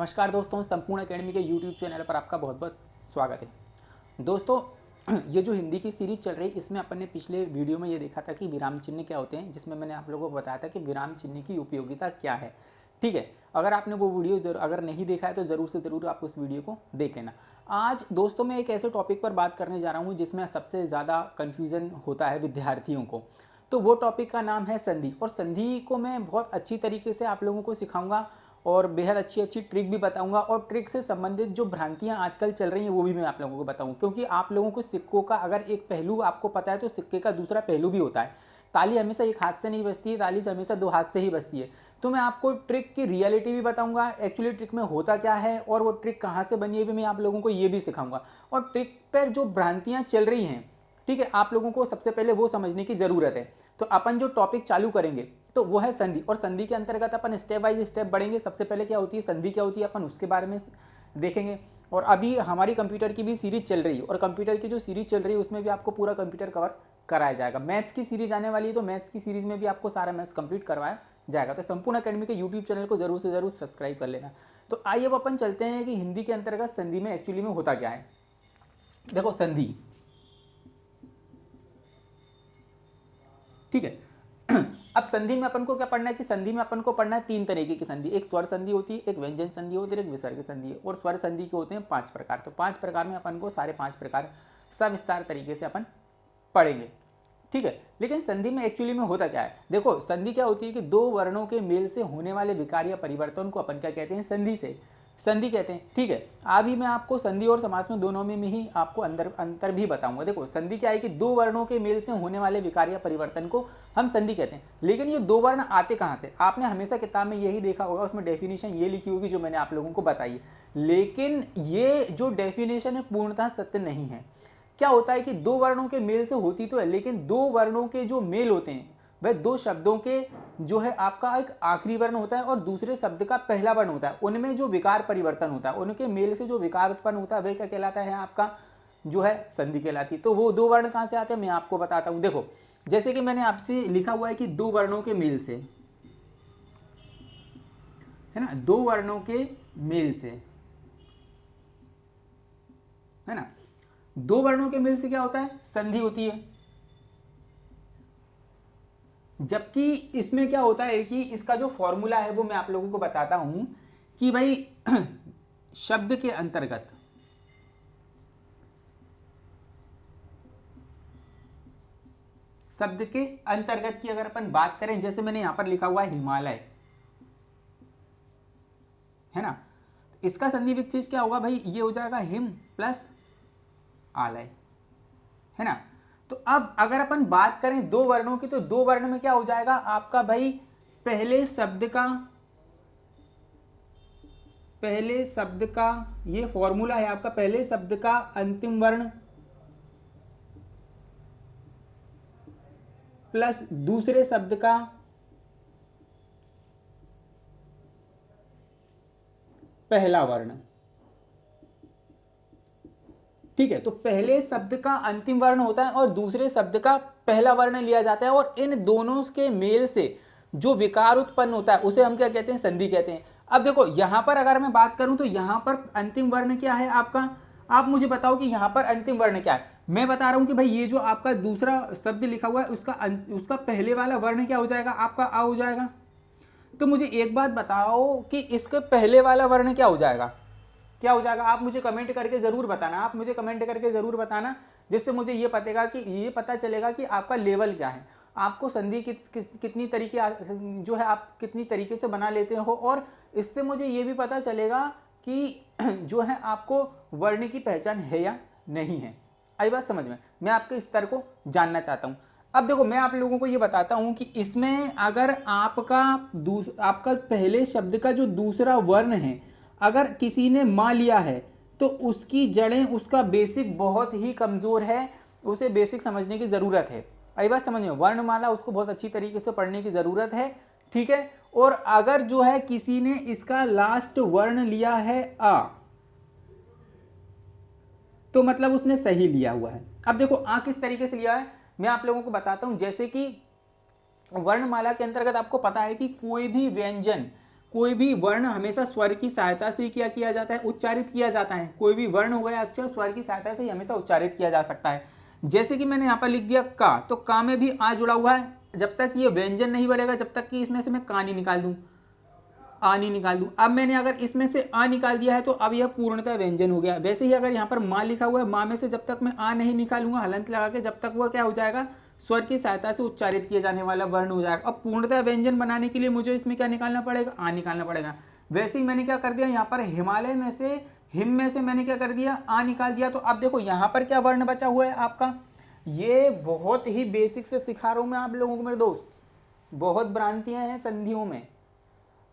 नमस्कार दोस्तों, संपूर्ण एकेडमी के यूट्यूब चैनल पर आपका बहुत बहुत स्वागत है। दोस्तों, ये जो हिंदी की सीरीज चल रही है, इसमें अपन ने पिछले वीडियो में ये देखा था कि विराम चिन्ह क्या होते हैं, जिसमें मैंने आप लोगों को बताया था कि विराम चिन्ह की उपयोगिता क्या है। ठीक है, अगर आपने वो वीडियो अगर नहीं देखा है तो ज़रूर से ज़रूर आप उस वीडियो को देख लेना। आज दोस्तों मैं एक ऐसे टॉपिक पर बात करने जा रहा हूँ जिसमें सबसे ज़्यादा कन्फ्यूज़न होता है विद्यार्थियों को। तो वो टॉपिक का नाम है संधि, और संधि को मैं बहुत अच्छी तरीके से आप लोगों को सिखाऊंगा और बेहद अच्छी अच्छी ट्रिक भी बताऊंगा, और ट्रिक से संबंधित जो भ्रांतियां आजकल चल रही हैं वो भी मैं आप लोगों को बताऊंगा। क्योंकि आप लोगों को सिक्कों का अगर एक पहलू आपको पता है तो सिक्के का दूसरा पहलू भी होता है। ताली हमेशा एक हाथ से नहीं बजती है, ताली हमेशा दो हाथ से ही बजती है। तो मैं आपको ट्रिक की रियलिटी भी बताऊंगा, एक्चुअली ट्रिक में होता क्या है और वो ट्रिक कहाँ से बनी है भी मैं आप लोगों को ये भी सिखाऊंगा। और ट्रिक पर जो भ्रांतियाँ चल रही हैं, ठीक है, आप लोगों को सबसे पहले वो समझने की ज़रूरत है। तो अपन जो टॉपिक चालू करेंगे तो वो है संधि, और संधि के अंतर्गत अपन स्टेप बाय स्टेप बढ़ेंगे। सबसे पहले क्या होती है संधि, क्या होती है, अपन उसके बारे में देखेंगे। और अभी हमारी कंप्यूटर की भी सीरीज चल रही है, और कंप्यूटर की जो सीरीज चल रही है उसमें भी आपको पूरा कंप्यूटर कवर कराया जाएगा। मैथ्स की सीरीज आने वाली है, तो मैथ्स की सीरीज में भी आपको सारा मैथ्स कंप्लीट करवाया जाएगा। तो संपूर्ण एकेडमी के यूट्यूब चैनल को जरूर से जरूर सब्सक्राइब कर लेना। तो आइए अब अपन चलते हैं कि हिंदी के अंतर्गत संधि में एक्चुअली में होता क्या है। देखो संधि, ठीक है। अब संधि में अपन को क्या पढ़ना है कि संधि में अपन को पढ़ना है तीन तरीके की संधि। एक स्वर संधि होती है, एक व्यंजन संधि होती है, एक विसर्ग संधि है। और स्वर संधि के होते हैं 5 प्रकार। तो 5 प्रकार में अपन को सारे 5 प्रकार सविस्तार तरीके से अपन पढ़ेंगे, ठीक है। लेकिन संधि में एक्चुअली में होता क्या है, देखो संधि क्या होती है कि दो वर्णों के मेल से होने वाले विकार या परिवर्तन को अपन क्या कहते हैं, संधि कहते हैं, ठीक है। अभी मैं आपको संधि और समास में दोनों में ही आपको अंतर भी बताऊंगा। देखो संधि क्या है कि दो वर्णों के मेल से होने वाले विकार या परिवर्तन को हम संधि कहते हैं। लेकिन ये दो वर्ण आते कहाँ से, आपने हमेशा किताब में यही देखा होगा, उसमें डेफिनेशन ये लिखी होगी जो मैंने आप लोगों को बताई है। लेकिन ये जो डेफिनेशन है पूर्णतः सत्य नहीं है। क्या होता है कि दो वर्णों के मेल से होती तो है, लेकिन दो वर्णों के जो मेल होते हैं वह दो शब्दों के जो है आपका एक आखिरी वर्ण होता है और दूसरे शब्द का पहला वर्ण होता है। उनमें जो विकार परिवर्तन होता है, उनके मेल से जो विकार उत्पन्न होता है वह क्या कहलाता है, आपका जो है संधि कहलाती है। तो वो दो वर्ण कहाँ से आते हैं मैं आपको बताता हूँ। देखो जैसे कि मैंने आपसे लिखा हुआ है कि दो वर्णों के मेल से, है ना, दो वर्णों के मेल से, है ना, दो वर्णों के मेल से क्या होता है, संधि होती है। जबकि इसमें क्या होता है कि इसका जो फॉर्मूला है वो मैं आप लोगों को बताता हूं कि भाई शब्द के अंतर्गत की अगर अपन बात करें, जैसे मैंने यहां पर लिखा हुआ है हिमालय, है ना, इसका संधि विच्छेद क्या होगा भाई, ये हो जाएगा हिम प्लस आलय, है ना। तो अब अगर अपन बात करें दो वर्णों की, तो दो वर्ण में क्या हो जाएगा आपका भाई, पहले शब्द का ये फॉर्मूला है आपका, पहले शब्द का अंतिम वर्ण प्लस दूसरे शब्द का पहला वर्ण, ठीक है। तो पहले शब्द का अंतिम वर्ण होता है और दूसरे शब्द का पहला वर्ण लिया जाता है, और इन दोनों के मेल से जो विकार उत्पन्न होता है उसे हम क्या कहते हैं, संधि कहते हैं। अब देखो यहां पर अगर मैं बात करूं तो यहां पर अंतिम वर्ण क्या है आपका, आप मुझे बताओ कि यहां पर अंतिम वर्ण क्या है। मैं बता रहा हूं कि भाई ये जो आपका दूसरा शब्द लिखा हुआ है उसका पहले वाला वर्ण क्या हो जाएगा, आपका आ हो जाएगा। तो मुझे एक बात बताओ कि इसके पहले वाला वर्ण क्या हो जाएगा, क्या हो जाएगा, आप मुझे कमेंट करके जरूर बताना, जिससे मुझे ये पता चलेगा कि आपका लेवल क्या है, आपको संधि कितनी तरीके जो है आप कितनी तरीके से बना लेते हो, और इससे मुझे ये भी पता चलेगा कि जो है आपको वर्ण की पहचान है या नहीं है। आई बात समझ में, मैं आपके स्तर को जानना चाहता हूँ। अब देखो मैं आप लोगों को ये बताता हूं कि इसमें अगर आपका पहले शब्द का जो दूसरा वर्ण है अगर किसी ने मान लिया है तो उसकी जड़ें, उसका बेसिक बहुत ही कमजोर है, उसे बेसिक समझने की जरूरत है। आई बात समझ में, वर्णमाला उसको बहुत अच्छी तरीके से पढ़ने की जरूरत है, ठीक है। और अगर जो है किसी ने इसका लास्ट वर्ण लिया है आ, तो मतलब उसने सही लिया हुआ है। अब देखो आ किस तरीके से लिया है मैं आप लोगों को बताता हूं। जैसे कि वर्णमाला के अंतर्गत आपको पता है कि कोई भी व्यंजन कोई भी वर्ण हमेशा स्वर की सहायता से क्या किया जाता है, उच्चारित किया जाता है। कोई भी वर्ण हो गया अक्षर स्वर की सहायता से ही हमेशा उच्चारित किया जा सकता है। जैसे कि मैंने यहाँ पर लिख दिया का, तो का में भी आ जुड़ा हुआ है। जब तक ये व्यंजन नहीं बढ़ेगा, जब तक कि इसमें से मैं का नहीं निकाल दूं, आ नहीं निकाल दूं। अब मैंने अगर इसमें से आ निकाल दिया है तो अब यह पूर्णतः व्यंजन हो गया। वैसे ही अगर यहाँ पर माँ लिखा हुआ है, माँ में से जब तक मैं आ नहीं निकालूंगा हलंत लगा के, जब तक वह क्या हो जाएगा, स्वर की सहायता से उच्चारित किए जाने वाला वर्ण हो जाएगा। अब पूर्णतः व्यंजन बनाने के लिए मुझे इसमें क्या निकालना पड़ेगा, आ निकालना पड़ेगा। वैसे ही मैंने क्या कर दिया, यहाँ पर हिमालय में से, हिम में से मैंने क्या कर दिया, आ निकाल दिया। तो अब देखो यहाँ पर क्या वर्ण बचा हुआ है आपका, ये बहुत ही बेसिक से सिखा रहा हूँ मैं आप लोगों को मेरे दोस्त। बहुत भ्रांतियां हैं संधियों में,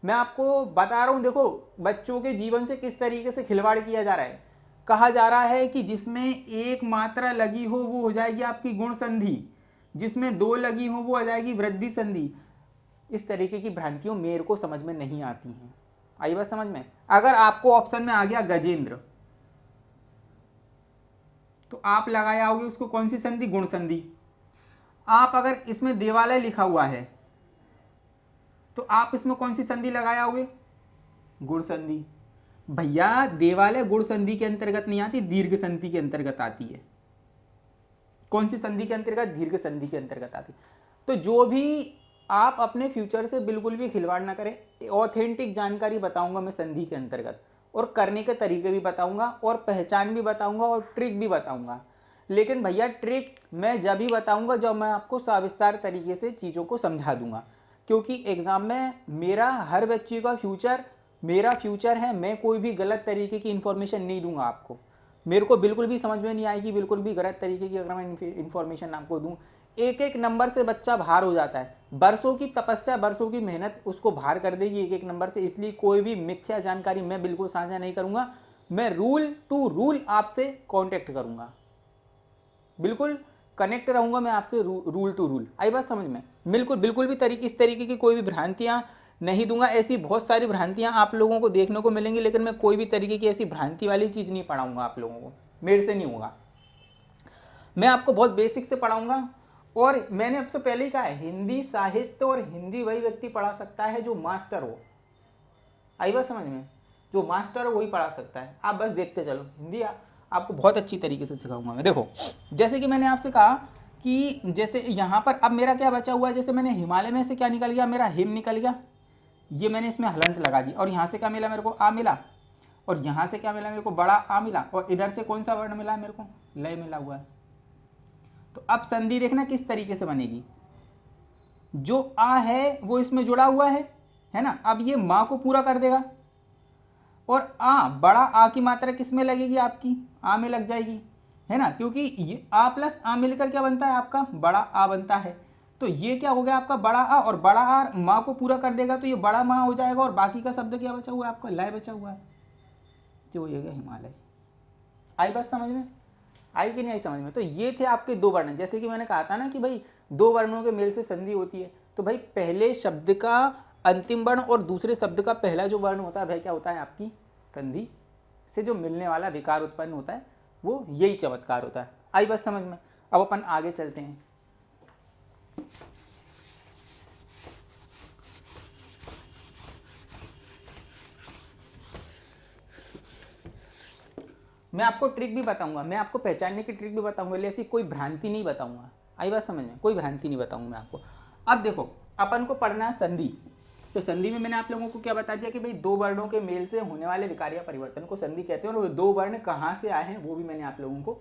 मैं आपको बता रहा हूं। देखो बच्चों के जीवन से किस तरीके से खिलवाड़ किया जा रहा है। कहा जा रहा है कि जिसमें एक मात्रा लगी हो वो हो जाएगी आपकी गुण संधि, जिसमें दो लगी हो वो आ जाएगी वृद्धि संधि। इस तरीके की भ्रांतियों मेरे को समझ में नहीं आती हैं। आई बात समझ में। अगर आपको ऑप्शन में आ गया गजेंद्र, तो आप लगाए आओगे उसको कौन सी संधि, गुण संधि। आप अगर इसमें देवालय लिखा हुआ है तो आप इसमें कौन सी संधि लगाए आओगे, गुण संधि। भैया देवालय गुण संधि के अंतर्गत नहीं आती, दीर्घ संधि के अंतर्गत आती है। कौन सी संधि के अंतर्गत, दीर्घ संधि के अंतर्गत आती। तो जो भी आप अपने फ्यूचर से बिल्कुल भी खिलवाड़ ना करें। ऑथेंटिक जानकारी बताऊंगा मैं संधि के अंतर्गत, और करने के तरीके भी बताऊंगा, और पहचान भी बताऊंगा, और ट्रिक भी बताऊंगा। लेकिन भैया ट्रिक मैं जब भी बताऊंगा जब मैं आपको सविस्तार तरीके से चीज़ों को समझा दूंगा। क्योंकि एग्जाम में मेरा हर बच्चे का फ्यूचर मेरा फ्यूचर है। मैं कोई भी गलत तरीके की इन्फॉर्मेशन नहीं दूंगा आपको। मेरे को बिल्कुल भी समझ में नहीं आएगी बिल्कुल भी गलत तरीके की अगर मैं इन्फॉर्मेशन आपको दूं। एक एक नंबर से बच्चा बाहर हो जाता है। बरसों की तपस्या, बरसों की मेहनत उसको बाहर कर देगी एक एक नंबर से। इसलिए कोई भी मिथ्या जानकारी मैं बिल्कुल साझा नहीं करूंगा। मैं रूल टू रूल आपसे कांटेक्ट करूंगा, बिल्कुल कनेक्ट रहूंगा मैं आपसे, रूल टू रूल। आई बात समझ में। बिल्कुल बिल्कुल भी इस तरीके की कोई भी भ्रांतियां नहीं दूंगा। ऐसी बहुत सारी भ्रांतियां आप लोगों को देखने को मिलेंगी, लेकिन मैं कोई भी तरीके की ऐसी भ्रांति वाली चीज़ नहीं पढ़ाऊंगा आप लोगों को, मेरे से नहीं होगा। मैं आपको बहुत बेसिक से पढ़ाऊंगा। और मैंने आपसे पहले ही कहा है, हिंदी साहित्य और हिंदी वही व्यक्ति पढ़ा सकता है जो मास्टर हो। आई बात समझ में, जो मास्टर हो वही पढ़ा सकता है। आप बस देखते चलो, हिंदी आपको बहुत अच्छी तरीके से सिखाऊंगा मैं। देखो जैसे कि मैंने आपसे कहा कि जैसे यहाँ पर अब मेरा क्या बचा हुआ है, जैसे मैंने हिमालय में से क्या निकल गया, मेरा हिम निकल गया। ये मैंने इसमें हलंत लगा दी, और यहाँ से क्या मिला मेरे को, आ मिला। और यहाँ से क्या मिला मेरे को, बड़ा आ मिला। और इधर से कौन सा वर्ण मिला मेरे को, लय मिला हुआ है। तो अब संधि देखना किस तरीके से बनेगी। जो आ है वो इसमें जुड़ा हुआ है ना। अब ये माँ को पूरा कर देगा, और आ, बड़ा आ की मात्रा किस में लगेगी, आपकी आ में लग जाएगी, है ना। क्योंकि ये आ प्लस आ मिलकर क्या बनता है, आपका बड़ा आ बनता है। तो ये क्या हो गया आपका बड़ा आ, और बड़ा आ माँ को पूरा कर देगा तो ये बड़ा माँ हो जाएगा। और बाकी का शब्द क्या बचा हुआ है आपका, लय बचा हुआ है, जो ये गया हिमालय। आई बात समझ में, आई कि नहीं आई समझ में। तो ये थे आपके दो वर्ण। जैसे कि मैंने कहा था ना कि भाई दो वर्णों के मेल से संधि होती है। तो भाई पहले शब्द का अंतिम वर्ण और दूसरे शब्द का पहला जो वर्ण होता है भाई क्या होता है, आपकी संधि से जो मिलने वाला विकार उत्पन्न होता है वो यही चमत्कार होता है। आई बात समझ में। अब अपन आगे चलते हैं। मैं आपको ट्रिक भी बताऊंगा, मैं आपको पहचानने की ट्रिक भी बताऊंगा, ऐसी कोई भ्रांति नहीं बताऊंगा। आई बात समझ में, कोई भ्रांति नहीं बताऊंगा मैं आपको। अब देखो अपन को पढ़ना है संधि। तो संधि में मैंने आप लोगों को क्या बता दिया कि भाई दो वर्णों के मेल से होने वाले विकार्य परिवर्तन को संधि कहते हैं, और वो दो वर्ण कहाँ से आए हैं वो भी मैंने आप लोगों को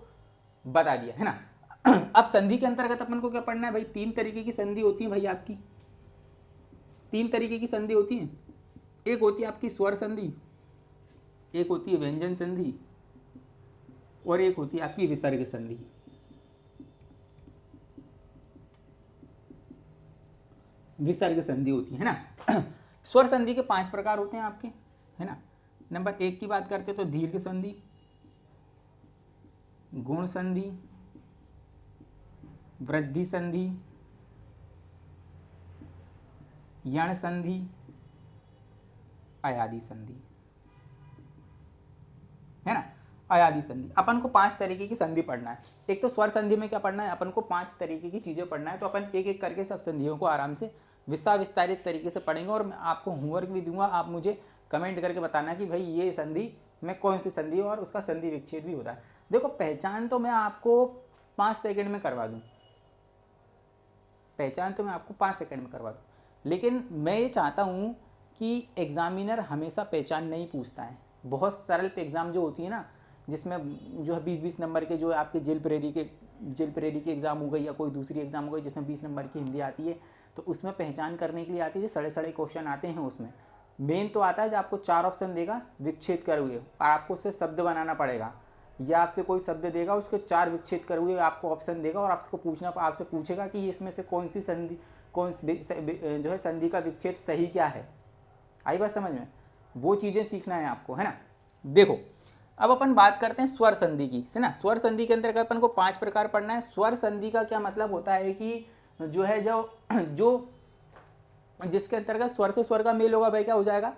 बता दिया, है ना। अब संधि के अंतर्गत अपन को क्या पढ़ना है भाई, तीन तरीके की संधि होती है भाई आपकी। तीन तरीके की संधि होती है। एक होती है आपकी स्वर संधि, एक होती है व्यंजन संधि, और एक होती है आपकी विसर्ग संधि। विसर्ग संधि होती है ना। स्वर संधि के 5 प्रकार होते हैं आपके, है ना। नंबर 1 की बात करते तो दीर्घ संधि, गुण संधि, वृद्धि संधि, यण संधि, अयादि संधि, है ना। अयादि संधि अपन को 5 तरीके की संधि पढ़ना है। एक तो स्वर संधि में क्या पढ़ना है अपन को, 5 तरीके की चीजें पढ़ना है। तो अपन एक एक करके सब संधियों को आराम से विस्तारित तरीके से पढ़ेंगे और मैं आपको होमवर्क भी दूंगा। आप मुझे कमेंट करके बताना कि भाई ये संधि में कौन सी संधि और उसका संधि विच्छेद भी होता है। देखो पहचान तो मैं आपको 5 सेकंड में करवा दूं, पहचान तो मैं आपको 5 सेकंड में करवा दूं, लेकिन मैं ये चाहता हूँ कि एग्जामिनर हमेशा पहचान नहीं पूछता है। बहुत सरल एग्ज़ाम जो होती है ना, जिसमें जो है 20-20 नंबर के, जो है आपके जेल प्रेरी के एग्ज़ाम हो गई या कोई दूसरी एग्ज़ाम हो गई जिसमें 20 नंबर की हिंदी आती है, तो उसमें पहचान करने के लिए आती है, जो सड़े क्वेश्चन आते हैं उसमें मेन तो आता है जो आपको 4 ऑप्शन देगा विच्छेद कर हुए, और आपको उससे शब्द बनाना पड़ेगा, या आपसे कोई शब्द देगा उसके 4 विच्छेद कर हुए आपको ऑप्शन देगा, और आपसे पूछेगा कि इसमें से कौन सी संधि, जो है संधि का विच्छेद सही क्या है। आई बात समझ में? वो चीज़ें सीखना है आपको, है ना। देखो अब अपन बात करते हैं स्वर संधि की, है ना। स्वर संधि के अंतर्गत अपन को 5 प्रकार पढ़ना है। स्वर संधि का क्या मतलब होता है कि जो है जो जिसके अंतर्गत स्वर से स्वर का मेल होगा वह क्या हो जाएगा,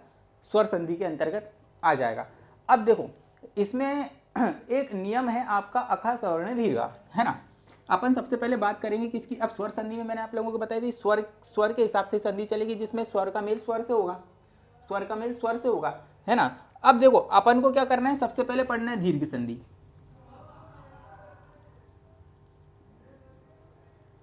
स्वर संधि के अंतर्गत आ जाएगा। अब देखो इसमें एक नियम है आपका अखा सवर्ण दीर्घा, है ना। अपन सबसे पहले बात करेंगे किसकी। अब स्वर संधि में मैंने आप लोगों को बताई थी स्वर के हिसाब से संधि चलेगी, जिसमें स्वर का मेल स्वर से होगा, स्वर का मेल स्वर से होगा, है ना। अब देखो अपन को क्या करना है, सबसे पहले पढ़ना है दीर्घ संधि,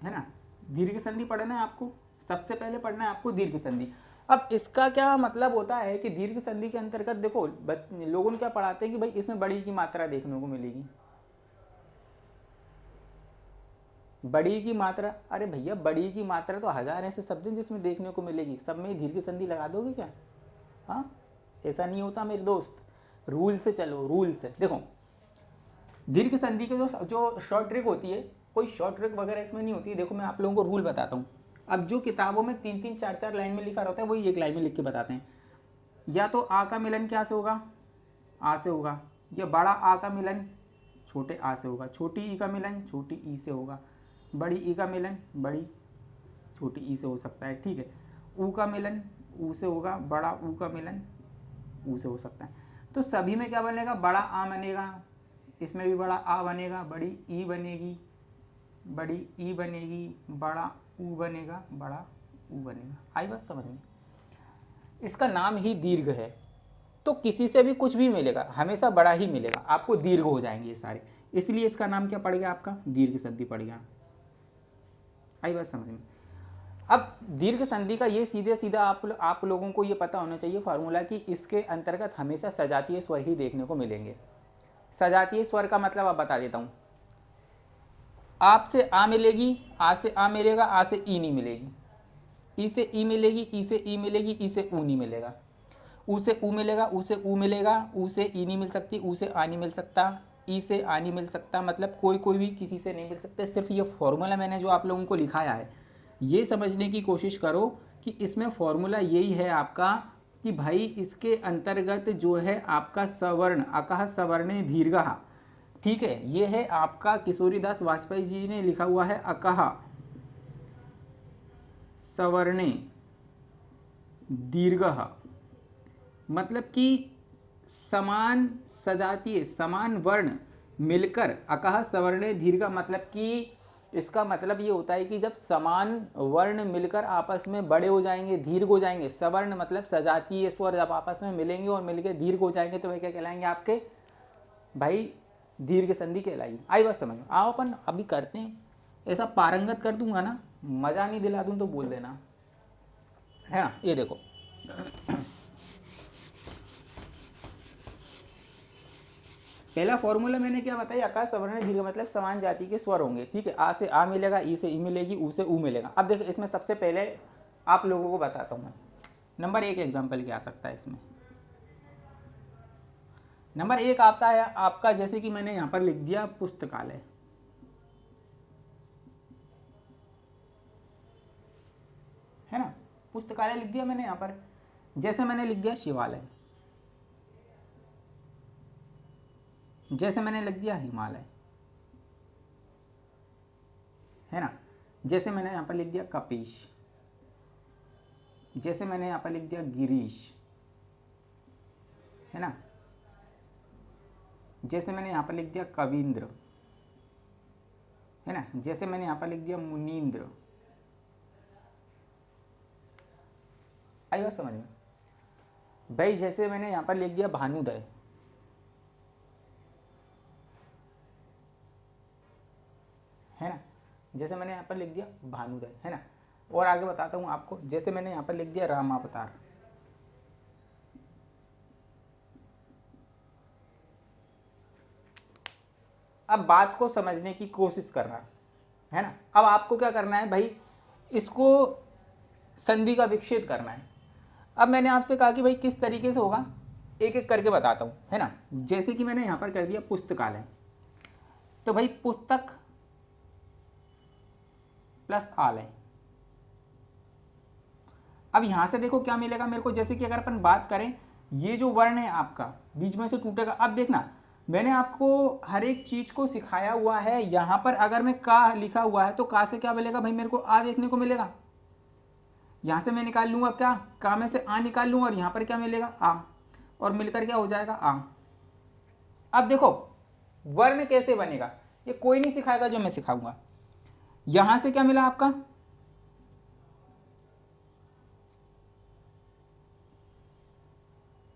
है ना। दीर्घ संधि पढ़ना है आपको, सबसे पहले पढ़ना है आपको दीर्घ संधि। अब इसका क्या मतलब होता है कि दीर्घ संधि के अंतर्गत देखो लोगों ने क्या पढ़ाते हैं कि भाई इसमें बड़ी की मात्रा देखने को मिलेगी, बड़ी की मात्रा। अरे भैया बड़ी की मात्रा तो 1000 ऐसे शब्द हैं जिसमें देखने को मिलेगी, सब में दीर्घ संधि लगा दोगे क्या? हाँ, ऐसा नहीं होता मेरे दोस्त, रूल से चलो, रूल से। देखो दीर्घ संधि के जो शॉर्ट ट्रिक होती है, कोई शॉर्ट ट्रिक वगैरह इसमें नहीं होती है। देखो मैं आप लोगों को रूल बताता हूँ। अब जो किताबों में 3-3, 4-4 लाइन में लिखा रहता है वही एक लाइन में लिख के बताते हैं। या तो आ का मिलन क्या से होगा, आ से होगा, या बड़ा आ का मिलन छोटे आ से होगा, छोटी ई का मिलन छोटी ई से होगा, बड़ी ई का मिलन बड़ी छोटी ई से हो सकता है, ठीक है। ऊ का मिलन ऊ से होगा, बड़ा ऊ का मिलन ऊ से हो सकता है। तो सभी में क्या बनेगा, बड़ा आ बनेगा, इसमें भी बड़ा आ बनेगा, बड़ी ई बनेगी, बड़ी ई बनेगी, बड़ा ऊ बनेगा, बड़ा ऊ बनेगा। आई बात समझ में? इसका नाम ही दीर्घ है, तो किसी से भी कुछ भी मिलेगा हमेशा बड़ा ही मिलेगा, आपको दीर्घ हो जाएंगे ये सारे, इसलिए इसका नाम क्या पड़ गया आपका, दीर्घ संधि पड़ गया। आई बात समझ में? अब दीर्घ संधि का ये सीधे सीधा आप लोगों को ये पता होना चाहिए फार्मूला कि इसके अंतर्गत हमेशा सजातीय स्वर ही देखने को मिलेंगे। सजातीय स्वर का मतलब आप बता देता हूँ। आप से आ मिलेगी, आ से आ मिलेगा, आ से ई नहीं मिलेगी, ई से ई मिलेगी, ई से ई मिलेगी, ई से ऊ नहीं मिलेगा, ऊ से ऊ मिलेगा, ऊ से ऊ मिलेगा, ऊ से ई नहीं मिल सकती, ऊ से आ नहीं मिल सकता, ई से आ नहीं मिल सकता, मतलब कोई भी किसी से नहीं मिल सकता। सिर्फ ये फॉर्मूला मैंने जो आप लोगों को लिखाया है ये समझने की कोशिश करो कि इसमें फॉर्मूला यही है आपका कि भाई इसके अंतर्गत जो है आपका सवर्ण अकह सवर्णे दीर्घः, ठीक है। ये है आपका किशोरीदास वाजपेयी जी ने लिखा हुआ है अकह सवर्णे दीर्घः, मतलब कि समान सजातीय समान वर्ण मिलकर अकह सवर्णे दीर्घ, मतलब कि इसका मतलब ये होता है कि जब समान वर्ण मिलकर आपस में बड़े हो जाएंगे, दीर्घ हो जाएंगे, सवर्ण मतलब सजातीय स्वर जब आपस में मिलेंगे और मिलकर दीर्घ हो जाएंगे तो वे क्या कहलाएंगे आपके भाई, दीर्घ संधि कहलाएगी। आई बात समझ में? आओ अपन अभी करते हैं, ऐसा पारंगत कर दूंगा ना, मजा नहीं दिला दूं तो बोल देना, है ना। ये देखो पहला फॉर्मूला मैंने क्या बताया, अकार सवर्ण दीर्घ मतलब समान जाति के स्वर होंगे, ठीक है। आ से आ मिलेगा, ई से ई मिलेगी, ऊ से ऊ मिलेगा। अब देखो इसमें सबसे पहले आप लोगों को बताता हूँ मैं, नंबर 1 एग्जाम्पल क्या आ सकता है इसमें। नंबर 1 आता है आपका, जैसे कि मैंने यहाँ पर लिख दिया पुस्तकालय, है ना, पुस्तकालय लिख दिया मैंने यहाँ पर। जैसे मैंने लिख दिया शिवालय, जैसे मैंने लिख दिया हिमालय, है ना। जैसे मैंने यहाँ पर लिख दिया कपीश, जैसे मैंने यहाँ पर लिख दिया गिरीश, है ना। जैसे मैंने यहाँ पर लिख दिया कविंद्र, है ना। जैसे मैंने यहाँ पर लिख दिया मुनींद्र, आई बात समझ में? भाई जैसे मैंने यहाँ पर लिख दिया भानुदय, है ना, जैसे मैंने यहाँ पर लिख दिया भानुदय, है ना। और आगे बताता हूँ आपको, जैसे मैंने यहाँ पर लिख दिया रामावतार, अब बात को समझने की कोशिश करना, है ना। अब आपको क्या करना है भाई, इसको संधि का विच्छेद करना है। अब मैंने आपसे कहा कि भाई किस तरीके से होगा, एक एक करके बताता हूँ, है ना। जैसे कि मैंने यहाँ पर कर दिया पुस्तकालय, तो भाई पुस्तक प्लस आलय। अब यहां से देखो क्या मिलेगा मेरे को, जैसे कि अगर अपन बात करें, ये जो वर्ण है आपका बीच में से टूटेगा। अब देखना, मैंने आपको हर एक चीज को सिखाया हुआ है। यहां पर अगर मैं का लिखा हुआ है तो का से क्या मिलेगा भाई, मेरे को आ देखने को मिलेगा। यहां से मैं निकाल लूंगा क्या, का में से आ निकाल लूंगा, और यहां पर क्या मिलेगा, आ, और मिलकर क्या हो जाएगा, आ। अब देखो वर्ण कैसे बनेगा, ये कोई नहीं सिखाएगा, जो मैं सिखाऊंगा। यहां से क्या मिला आपका,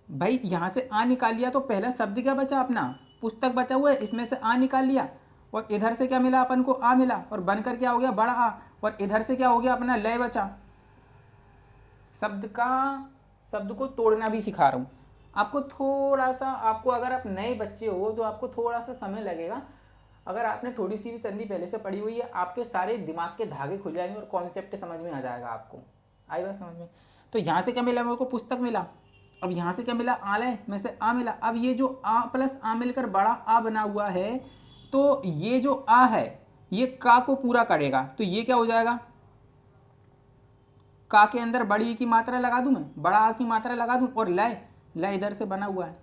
भाई यहां से आ निकाल लिया तो पहला शब्द क्या बचा अपना, पुस्तक बचा हुआ है, इसमें से आ निकाल लिया, और इधर से क्या मिला अपन को, आ मिला, और बनकर क्या हो गया, बड़ा आ, और इधर से क्या हो गया अपना लय बचा। शब्द को तोड़ना भी सिखा रहा हूं आपको। थोड़ा सा आपको, अगर आप नए बच्चे हो तो आपको थोड़ा सा समय लगेगा। अगर आपने थोड़ी सी भी संधि पहले से पढ़ी हुई है, आपके सारे दिमाग के धागे खुल जाएंगे और कॉन्सेप्ट समझ में आ जाएगा आपको। आई बात समझ में? तो यहाँ से क्या मिला मेरे को, पुस्तक मिला। अब यहाँ से क्या मिला, आलय में से आ मिला। अब ये जो आ प्लस आ मिलकर बड़ा आ बना हुआ है, तो ये जो आ है ये का को पूरा करेगा, तो ये क्या हो जाएगा, का के अंदर बड़ी की मात्रा लगा दूं मैं, बड़ा आ की मात्रा लगा दूं, और लय लय इधर से बना हुआ है,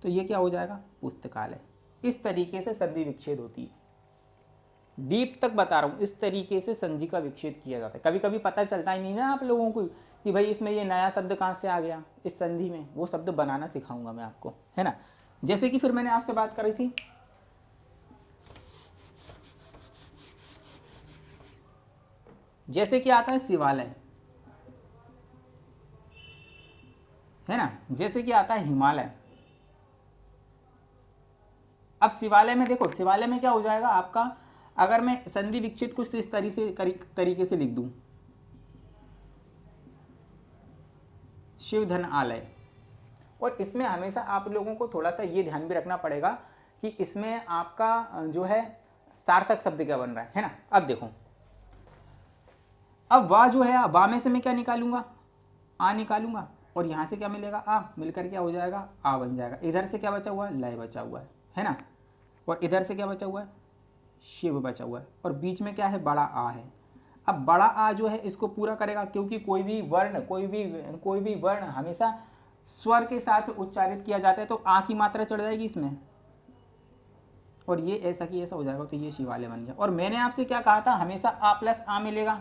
तो ये क्या हो जाएगा, पुस्तकालय। इस तरीके से संधि विच्छेद होती है। डीप तक बता रहा हूं, इस तरीके से संधि का विच्छेद किया जाता है। कभी कभी पता चलता ही नहीं ना आप लोगों को कि भाई इसमें ये नया शब्द कहाँ से आ गया इस संधि में, वो शब्द बनाना सिखाऊंगा मैं आपको, है ना। जैसे कि फिर मैंने आपसे बात करी थी, जैसे कि आता है शिवालय, है ना, जैसे कि आता है हिमालय। अब शिवालय में देखो, शिवालय में क्या हो जाएगा आपका, अगर मैं संधि विच्छेद कुछ इस तरीके से लिख दूं, शिवधन आलय। और इसमें हमेशा आप लोगों को थोड़ा सा ये ध्यान भी रखना पड़ेगा कि इसमें आपका जो है सार्थक शब्द क्या बन रहा है ना। अब देखो, अब वाह जो है, वाह में से मैं क्या निकालूंगा, आ निकालूंगा, और यहां से क्या मिलेगा, आ, मिलकर क्या हो जाएगा, आ बन जाएगा। इधर से क्या बचा हुआ है, लय बचा हुआ है ना, और इधर से क्या बचा हुआ है, शिव बचा हुआ है, और बीच में क्या है, बड़ा आ है। अब बड़ा आ जो है इसको पूरा करेगा, क्योंकि कोई भी वर्ण हमेशा स्वर के साथ उच्चारित किया जाता है, तो आ की मात्रा चढ़ जाएगी इसमें, और ये ऐसा की ऐसा हो जाएगा, तो ये शिवालय बन गया। और मैंने आपसे क्या कहा था, हमेशा आ प्लस आ मिलेगा,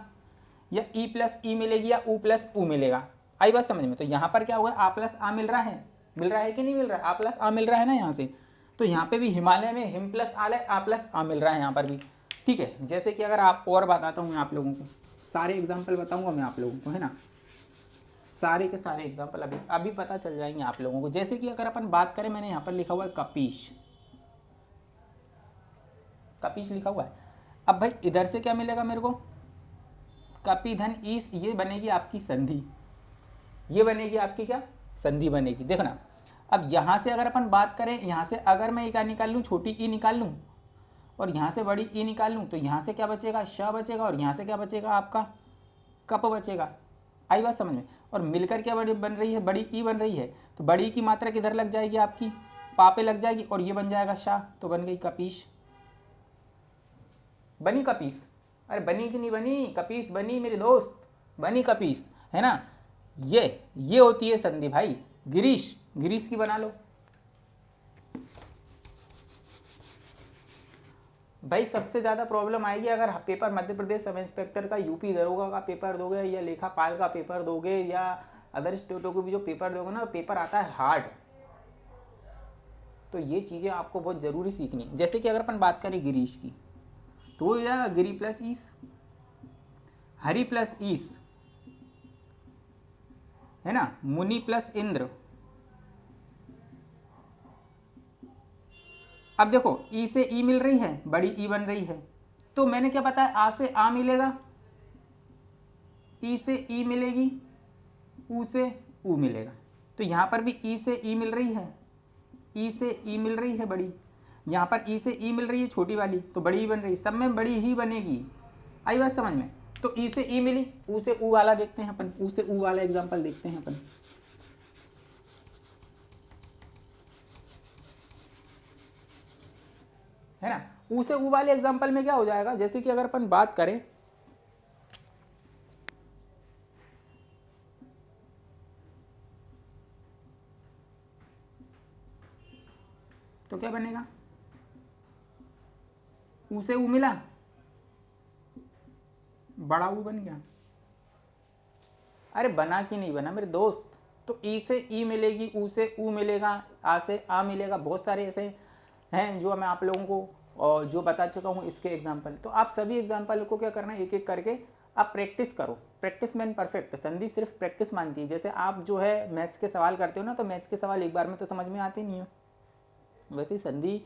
या ई प्लस ई मिलेगी, या ऊ प्लस ऊ मिलेगा। आई बात समझ में? तो यहाँ पर क्या होगा, आ प्लस आ मिल रहा है कि नहीं मिल रहा है, आ प्लस आ मिल रहा है ना यहाँ से। तो यहाँ पे भी हिमालय में हिम प्लस आलय, आ प्लस आ मिल रहा है यहाँ पर भी, ठीक है। जैसे कि अगर आप और बताता हूँ मैं आप लोगों को, सारे एग्जाम्पल बताऊंगा मैं आप लोगों को, है ना, सारे के सारे एग्जाम्पल अभी पता चल जाएंगे आप लोगों को। जैसे कि अगर अपन बात करें, मैंने यहाँ पर लिखा हुआ है कपीश, कपीश लिखा हुआ है। अब भाई इधर से क्या मिलेगा मेरे को, कपी धन ईस, ये बनेगी आपकी संधि, ये बनेगी आपकी क्या, संधि बनेगी। देखो ना, अब यहाँ से अगर अपन बात करें, यहाँ से अगर मैं क्या निकाल लूँ, छोटी ई निकाल लूँ, और यहाँ से बड़ी ई निकाल लूँ, तो यहाँ से क्या बचेगा, श बचेगा, और यहाँ से क्या बचेगा आपका, कप बचेगा। आई बात समझ में? और मिलकर क्या बड़ी बन रही है, बड़ी ई बन रही है, तो बड़ी की मात्रा किधर लग जाएगी आपकी, पा पे लग जाएगी, और ये बन जाएगा शाह, तो बन गई कपीश। बनी कपीस, अरे बनी कि नहीं बनी, कपीस बनी मेरे दोस्त, बनी कपीस, है ना। ये होती है संधि भाई। गिरीश, गिरीश की बना लो भाई। सबसे ज़्यादा प्रॉब्लम आएगी अगर paper Madhya Pradesh sub inspector का, यूपी दरोगा का पेपर दोगे, या लेखापाल का पेपर दोगे, या अदर स्टेटों को भी जो पेपर दोगे ना, पेपर आता है हार्ड। तो ये चीज़ें आपको बहुत ज़रूरी सीखनी। जैसे कि अगर अपन बात करें गिरीश की, तो वो जाएगा गिरी प्लस ईस, हरी प्लस ईस, है ना, मुनि प्लस इंद्र। अब देखो ई से ई मिल रही है, बड़ी ई बन रही है, तो मैंने क्या बताया, आ से आ मिलेगा, ई से ई मिलेगी, ऊ से ऊ मिलेगा। तो यहाँ पर भी ई से ई मिल रही है, ई से ई मिल रही है बड़ी, यहाँ पर ई से ई मिल रही है छोटी वाली, तो बड़ी ई बन रही है, सब में बड़ी ही बनेगी। आई बात समझ में। तो ई से ई मिली, ऊ से ऊ वाला देखते हैं अपन, ऊ से ऊ वाला एग्जांपल देखते हैं अपन। है ना, ऊ से ऊ वाले एग्जांपल में क्या हो जाएगा, जैसे कि अगर अपन बात करें तो क्या बनेगा, ऊ से ऊ मिला, बड़ा ऊ बन गया। अरे बना कि नहीं बना मेरे दोस्त। तो ई से ई मिलेगी, ऊ से ऊ मिलेगा, आ से आ मिलेगा। बहुत सारे ऐसे हैं जो मैं आप लोगों को और जो बता चुका हूँ इसके एग्जाम्पल। तो आप सभी एग्जाम्पल को क्या करना है, एक एक करके आप प्रैक्टिस करो। प्रैक्टिस मैन परफेक्ट, संधि सिर्फ प्रैक्टिस मांगती है। जैसे आप जो है मैथ्स के सवाल करते हो ना, तो मैथ्स के सवाल एक बार में तो समझ में आते नहीं है, वैसे ही संधि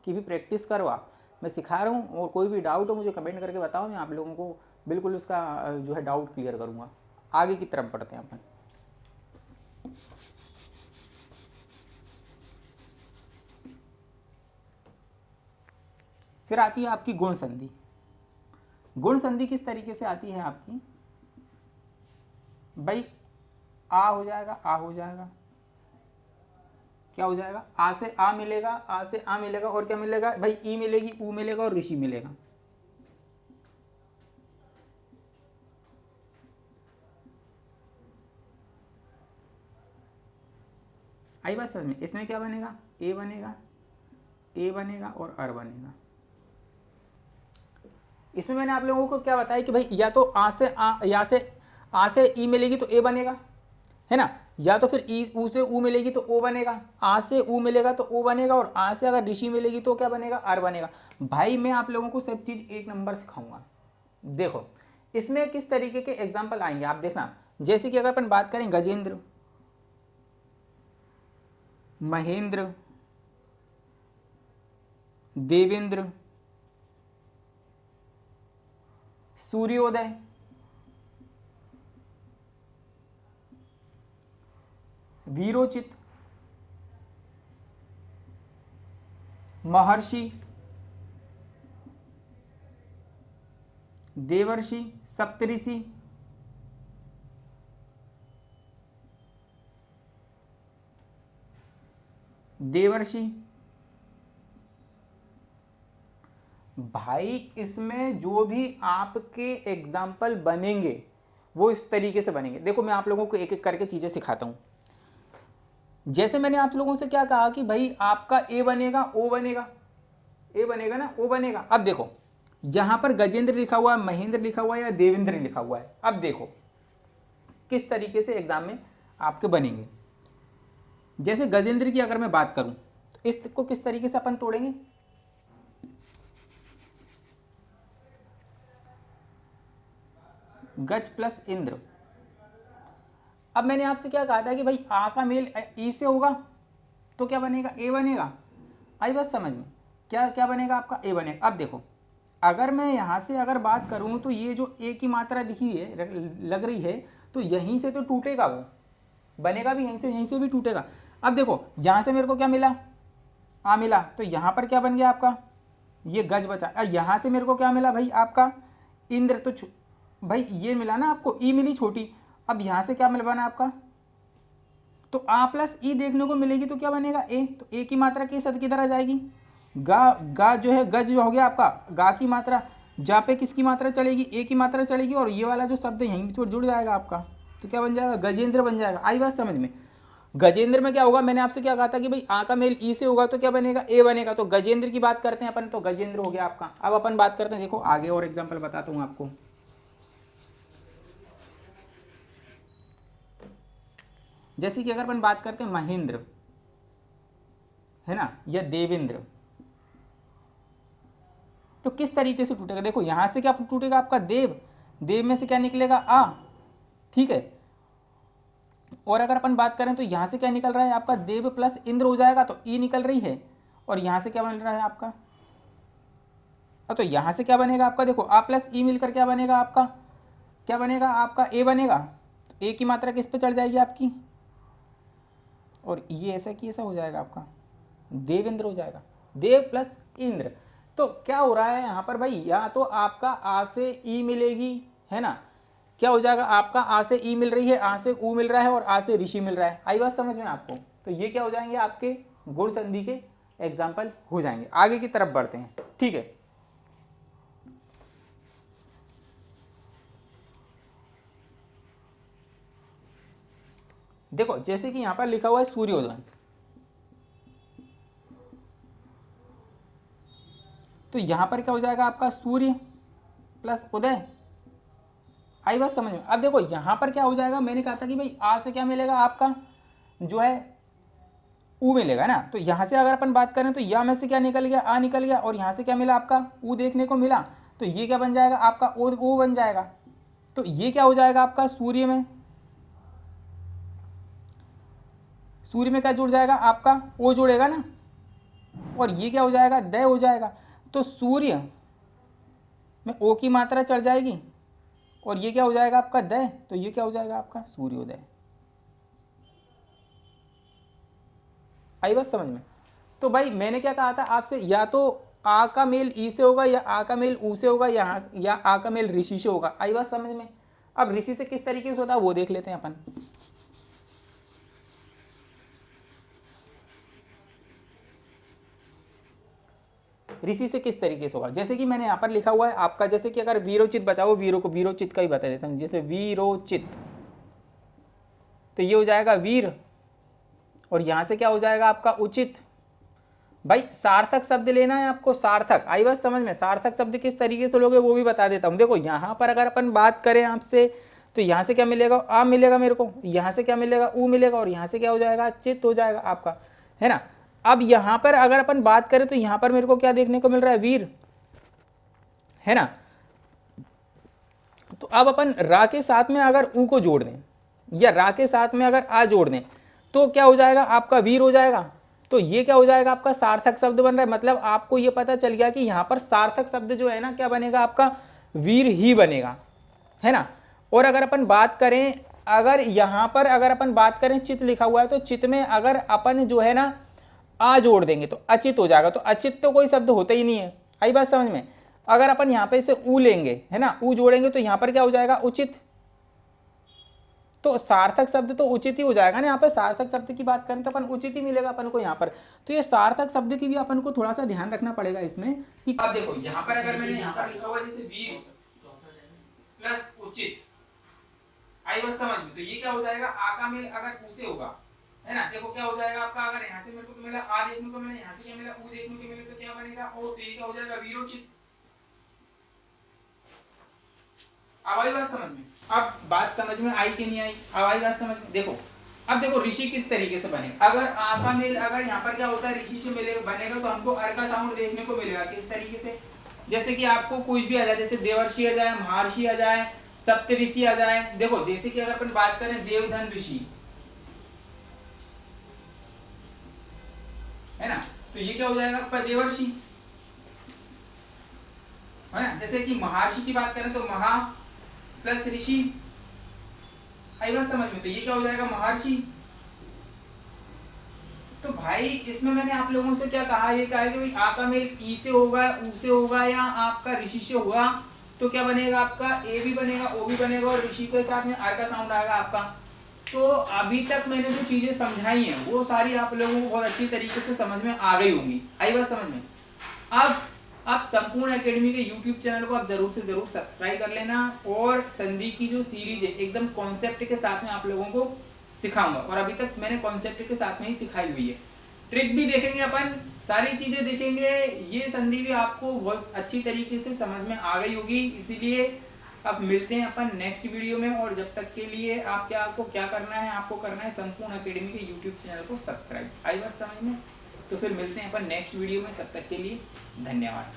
की भी प्रैक्टिस करो आप। मैं सिखा रहा हूँ, और कोई भी डाउट हो मुझे कमेंट करके बताओ, मैं आप लोगों को बिल्कुल उसका जो है डाउट क्लियर करूँगा। आगे की तरफ बढ़ते हैं अपन। फिर आती है आपकी गुण संधि। गुण संधि किस तरीके से आती है आपकी, भाई आ हो जाएगा, आ हो जाएगा, क्या हो जाएगा, आ से आ मिलेगा, आ से आ मिलेगा, और क्या मिलेगा भाई, ई मिलेगी, ऊ मिलेगा और ऋषि मिलेगा। आई बात समझ में। इसमें क्या बनेगा, ए बनेगा, ए बनेगा और अर बनेगा। इसमें मैंने आप लोगों को क्या बताया कि भाई या तो आ से आ, या से आ से ई मिलेगी तो ए बनेगा, है ना, या तो फिर ई ऊ से ऊ मिलेगी तो ओ बनेगा, आ से ऊ मिलेगा तो ओ बनेगा, और आ से अगर ऋषि मिलेगी तो क्या बनेगा, अर बनेगा। भाई मैं आप लोगों को सब चीज़ एक नंबर सिखाऊंगा। देखो इसमें किस तरीके के एग्जाम्पल आएंगे आप देखना। जैसे कि अगर अपन बात करें गजेंद्र, महेंद्र, देवेंद्र, सूर्योदय, वीरोचित, महर्षि, देवर्षि, सप्तऋषि, देवर्षि। भाई इसमें जो भी आपके एग्जाम्पल बनेंगे वो इस तरीके से बनेंगे। देखो मैं आप लोगों को एक एक करके चीजें सिखाता हूं। जैसे मैंने आप लोगों से क्या कहा कि भाई आपका ए बनेगा, ओ बनेगा, ए बनेगा ना, ओ बनेगा। अब देखो यहां पर गजेंद्र लिखा हुआ है, महेंद्र लिखा हुआ है या देवेंद्र लिखा हुआ है। अब देखो किस तरीके से एग्जाम में आपके बनेंगे। जैसे गजेंद्र की अगर मैं बात करूं तो इसको किस तरीके से अपन तोड़ेंगे, गज प्लस इंद्र। अब मैंने आपसे क्या कहा था कि भाई आ का मेल ई से होगा तो क्या बनेगा, ए बनेगा। आई बात समझ में, क्या क्या बनेगा आपका, ए बनेगा। अब देखो अगर मैं यहाँ से अगर बात करूँ तो ये जो ए की मात्रा दिखी है लग रही है, तो यहीं से तो टूटेगा, वो बनेगा भी यहीं से भी टूटेगा। अब देखो यहाँ से मेरे को क्या मिला, आ मिला, तो यहाँ पर क्या बन गया आपका, ये गज बचा। यहाँ से मेरे को क्या मिला भाई आपका इंद्र, तो भाई ये मिला ना आपको, ई मिली छोटी। अब यहाँ से क्या मिल बना आपका, तो आ प्लस ई देखने को मिलेगी तो क्या बनेगा, ए। तो ए की मात्रा किस हद किधर आ जाएगी, गा जो है गज हो गया आपका, गा की मात्रा, जा पे किसकी मात्रा चढ़ेगी, ए की मात्रा चढ़ेगी, और ये वाला जो शब्द है यहीं पर जुड़ जाएगा आपका, तो क्या बन जाएगा, गजेंद्र बन जाएगा। आई बात समझ में। गजेंद्र में क्या होगा, मैंने आपसे क्या कहा था कि भाई आ का मेल ई से होगा तो क्या बनेगा, ए बनेगा। तो गजेंद्र की बात करते हैं अपन, तो गजेंद्र हो गया आपका। अब अपन बात करते हैं, देखो आगे और एग्जाम्पल बताता हूँ आपको। जैसे कि अगर अपन बात करते हैं महेंद्र, है ना, या देवेंद्र, तो किस तरीके से टूटेगा। देखो यहां से क्या टूटेगा आपका देव, देव में से क्या निकलेगा, आ, ठीक है। और अगर अपन बात करें तो यहाँ से क्या निकल रहा है आपका, देव प्लस इंद्र हो जाएगा, तो ई निकल रही है। और यहाँ से क्या बन रहा है आपका, तो यहाँ से क्या बनेगा आपका, देखो आ प्लस ई मिलकर क्या बनेगा आपका, क्या बनेगा आपका, ए बनेगा। तो ए की मात्रा किस पे चढ़ जाएगी आपकी, और ये ऐसा कि ऐसा हो जाएगा आपका, देवेंद्र हो जाएगा, देव प्लस इंद्र। तो क्या हो रहा है यहाँ पर भाई, या तो आपका आ से ई मिलेगी, है ना, क्या हो जाएगा आपका, आ से ई मिल रही है, आ से ऊ मिल रहा है, और आ से ऋषि मिल रहा है। आई बात समझ में आपको। तो ये क्या हो जाएंगे आपके गुण संधि के एग्जाम्पल हो जाएंगे। आगे की तरफ बढ़ते हैं, ठीक है। देखो जैसे कि यहां पर लिखा हुआ है सूर्योदय, तो यहां पर क्या हो जाएगा आपका, सूर्य प्लस उदय। आई बात समझ में। अब देखो यहां पर क्या हो जाएगा, मैंने कहा था कि भाई आ से क्या मिलेगा आपका, जो है ऊ मिलेगा ना। तो यहां से अगर अपन बात करें तो या में से क्या निकल गया, आ निकल गया, और यहां से क्या मिला आपका, ऊ देखने को मिला। तो ये क्या बन जाएगा आपका, ओ बन जाएगा। तो ये क्या हो जाएगा आपका, सूर्य में क्या जुड़ जाएगा आपका, ओ जुड़ेगा ना, और ये क्या हो जाएगा, दय हो जाएगा। तो सूर्य में ओ की मात्रा चढ़ जाएगी, और ये क्या हो जाएगा आपका, दय। तो ये क्या हो जाएगा आपका, सूर्योदय। आई बात समझ में। तो भाई मैंने क्या कहा था आपसे, या तो आ का मेल ई से होगा, या आ का मेल ऊ से होगा, या आ का मेल ऋषि से होगा। आई बात समझ में। अब ऋषि से किस तरीके से होता है वो देख लेते हैं अपन। ऋषि से किस तरीके से होगा, जैसे कि मैंने यहाँ पर लिखा हुआ है आपका, जैसे कि अगर वीरोचित बचाओ, वीरों को वीरोचित का ही बता देता हूँ, जैसे वीरोचित, तो ये हो जाएगा वीर, और यहां से क्या हो जाएगा आपका, उचित। भाई सार्थक शब्द लेना है आपको, सार्थक। आई बात समझ में। सार्थक शब्द किस तरीके से लोगे वो भी बता देता हूं। देखो यहां पर अगर अपन बात करें आपसे, तो यहां से क्या मिलेगा, आ मिलेगा मेरे को, यहां से क्या मिलेगा, ऊ मिलेगा, और यहां से क्या हो जाएगा, चित्त हो जाएगा आपका, है ना। अब यहां पर अगर अपन बात करें तो यहां पर मेरे को क्या देखने को मिल रहा है, वीर, है ना। तो अब अपन रा के साथ में अगर ऊ को जोड़ दें, या रा के साथ में अगर आ जोड़ दें, तो क्या हो जाएगा आपका, वीर हो जाएगा। तो ये क्या हो जाएगा आपका, सार्थक शब्द बन रहा है। मतलब आपको ये पता चल गया कि यहां पर सार्थक शब्द जो है ना, क्या बनेगा आपका, वीर ही बनेगा, है ना। और अगर अपन बात करें, अगर यहां पर अगर अपन बात करें, चित लिखा हुआ है, तो चित में अगर अपन जो है ना आ जोड़ देंगे तो अचित हो जाएगा। तो अचित तो कोई शब्द होता ही नहीं है। आई बात समझ में। अगर अपन यहां पे से ऊ लेंगे, है ना, ऊ जोड़ेंगे, तो यहां पर क्या हो जाएगा, उचित। तो सार्थक शब्द तो उचित ही हो जाएगा ना। यहाँ पर सार्थक शब्द की बात करें तो अपन उचित ही मिलेगा अपन को यहाँ पर। तो ये सार्थक शब्द की भी अपन को थोड़ा सा ध्यान रखना पड़ेगा इसमें कि अब देखो यहाँ पर अगर मैंने यहाँ पर लिखा हुआ जैसे वीर प्लस उचित, आई बात समझ में। तो ये क्या हो जाएगा, आ का मेल अगर ऊ से होगा, है ना। देखो क्या हो जाएगा आपका, अगर यहाँ से मेरे को मिला आ देखने को मिला, यहाँ से क्या मिला, ऊ देखने को मिला, तो क्या बनेगा, ओ। तो ये क्या हो जाएगा, वीरोचित। अब आई बात समझ में। अब बात समझ में आई कि नहीं आई, अब आई बात समझ में। देखो अब देखो ऋषि किस तरीके से बनेगा। अगर आ का मेल अगर यहाँ पर क्या होता है, ऋषि से मिले बनेगा, तो हमको अर का साउंड देखने को मिलेगा किस तरीके से, जैसे कि आपको कुछ भी आ जाए, जैसे देवर्षि आ जाए, महर्षि आ जाए, सप्तऋषि आ जाए। देखो जैसे कि अगर अपन बात करें देवधन ऋषि, है ना, तो ये क्या हो जाएगा आपका, देवर्षि, है ना। जैसे कि महर्षि की बात करें तो महा प्लस ऋषि, आई बात समझ में। तो ये क्या हो जाएगा, महर्षि। तो भाई इसमें मैंने आप लोगों से क्या कहा, ये कहा है कि भाई आ का मेल ई से होगा, ऊ से होगा, या आपका ऋषि से होगा, तो क्या बनेगा आपका, ए भी बनेगा, ओ भी बनेगा, और ऋषि के साथ में आर का साउंड आएगा आपका। तो अभी तक मैंने जो चीजें समझाई हैं वो सारी आप लोगों को बहुत अच्छी तरीके से समझ में आ गई होंगी। आई बात समझ में। अब आप संपूर्ण एकेडमी के YouTube चैनल को आप जरूर से जरूर सब्सक्राइब कर लेना, और संधि की जो सीरीज है एकदम कॉन्सेप्ट के साथ में आप लोगों को सिखाऊंगा, और अभी तक मैंने कॉन्सेप्ट के साथ में ही सिखाई हुई है। ट्रिक भी देखेंगे अपन, सारी चीजें देखेंगे। ये संधि भी आपको बहुत अच्छी तरीके से समझ में आ गई होगी। इसीलिए अब मिलते हैं अपन नेक्स्ट वीडियो में, और जब तक के लिए आपको क्या करना है, आपको करना है संपूर्ण एकेडमी के YouTube चैनल को सब्सक्राइब। आई बात समझ में। तो फिर मिलते हैं अपन नेक्स्ट वीडियो में, तब तक के लिए धन्यवाद।